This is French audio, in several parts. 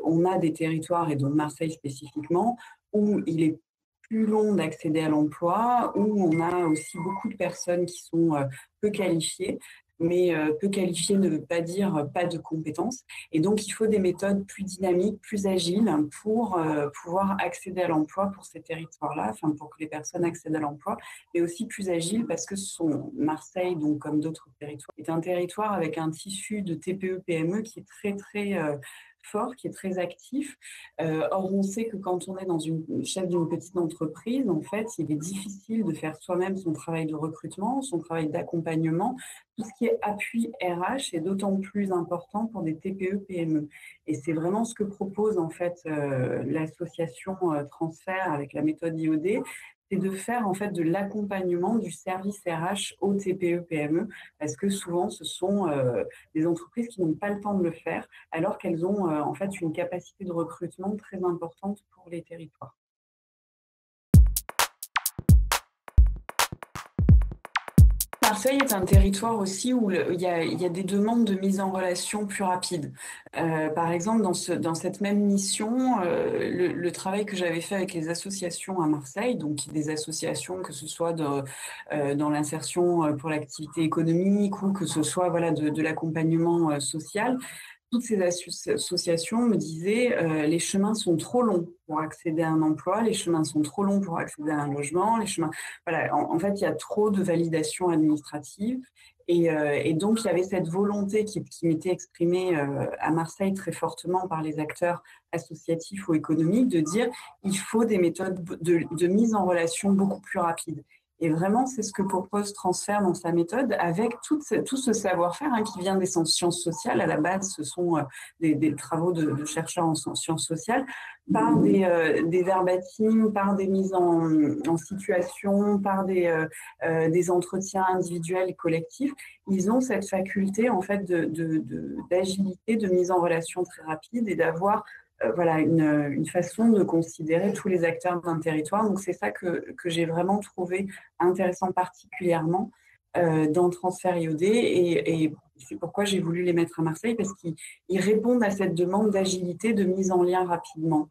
On a des territoires, et donc Marseille spécifiquement, où il est plus long d'accéder à l'emploi, où on a aussi beaucoup de personnes qui sont peu qualifiées. Mais peu qualifiées ne veut pas dire pas de compétences. Et donc, il faut des méthodes plus dynamiques, plus agiles pour pouvoir accéder à l'emploi pour ces territoires-là, enfin pour que les personnes accèdent à l'emploi, mais aussi plus agiles parce que Marseille, donc comme d'autres territoires, est un territoire avec un tissu de TPE-PME qui est très, très fort, qui est très actif. Or, on sait que quand on est chef d'une petite entreprise, en fait, il est difficile de faire soi-même son travail de recrutement, son travail d'accompagnement. Tout ce qui est appui RH est d'autant plus important pour des TPE-PME. Et c'est vraiment ce que propose en fait l'association Transfert avec la méthode IOD, c'est de faire en fait de l'accompagnement du service RH aux TPE-PME, parce que souvent ce sont des entreprises qui n'ont pas le temps de le faire, alors qu'elles ont en fait une capacité de recrutement très importante pour les territoires. Marseille est un territoire aussi où il y a des demandes de mise en relation plus rapide. Par exemple, dans cette même mission, le travail que j'avais fait avec les associations à Marseille, donc des associations que ce soit dans l'insertion pour l'activité économique ou que ce soit voilà, de l'accompagnement social, toutes ces associations me disaient les chemins sont trop longs pour accéder à un emploi, les chemins sont trop longs pour accéder à un logement, les chemins. Voilà, en fait, il y a trop de validation administrative. Et donc, il y avait cette volonté qui m'était exprimée à Marseille très fortement par les acteurs associatifs ou économiques de dire il faut des méthodes de mise en relation beaucoup plus rapides. Et vraiment, c'est ce que propose Transfert dans sa méthode, avec tout ce savoir-faire qui vient des sciences sociales. À la base, ce sont des travaux de chercheurs en sciences sociales, par des verbatims, par des mises en situation, par des entretiens individuels et collectifs. Ils ont cette faculté en fait d'agilité, de mise en relation très rapide et d'avoir voilà, une façon de considérer tous les acteurs d'un territoire. Donc, c'est ça que j'ai vraiment trouvé intéressant particulièrement dans Transfert IOD et c'est pourquoi j'ai voulu les mettre à Marseille parce qu'ils répondent à cette demande d'agilité, de mise en lien rapidement.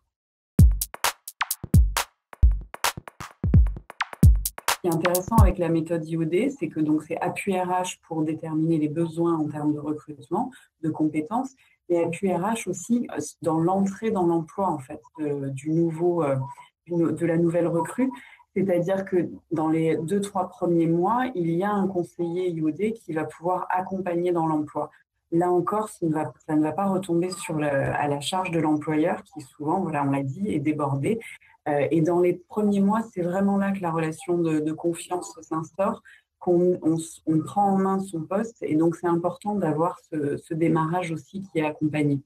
Ce qui est intéressant avec la méthode IOD, c'est que donc c'est appui RH pour déterminer les besoins en termes de recrutement, de compétences, et appui RH aussi dans l'entrée dans l'emploi en fait de la nouvelle recrue. C'est-à-dire que dans les 2-3 premiers mois, il y a un conseiller IOD qui va pouvoir accompagner dans l'emploi. Là encore, ça ne va pas retomber à la charge de l'employeur qui souvent, voilà, on l'a dit, est débordé. Et dans les premiers mois, c'est vraiment là que la relation de confiance s'instaure, qu'on prend en main son poste. Et donc, c'est important d'avoir ce démarrage aussi qui est accompagné.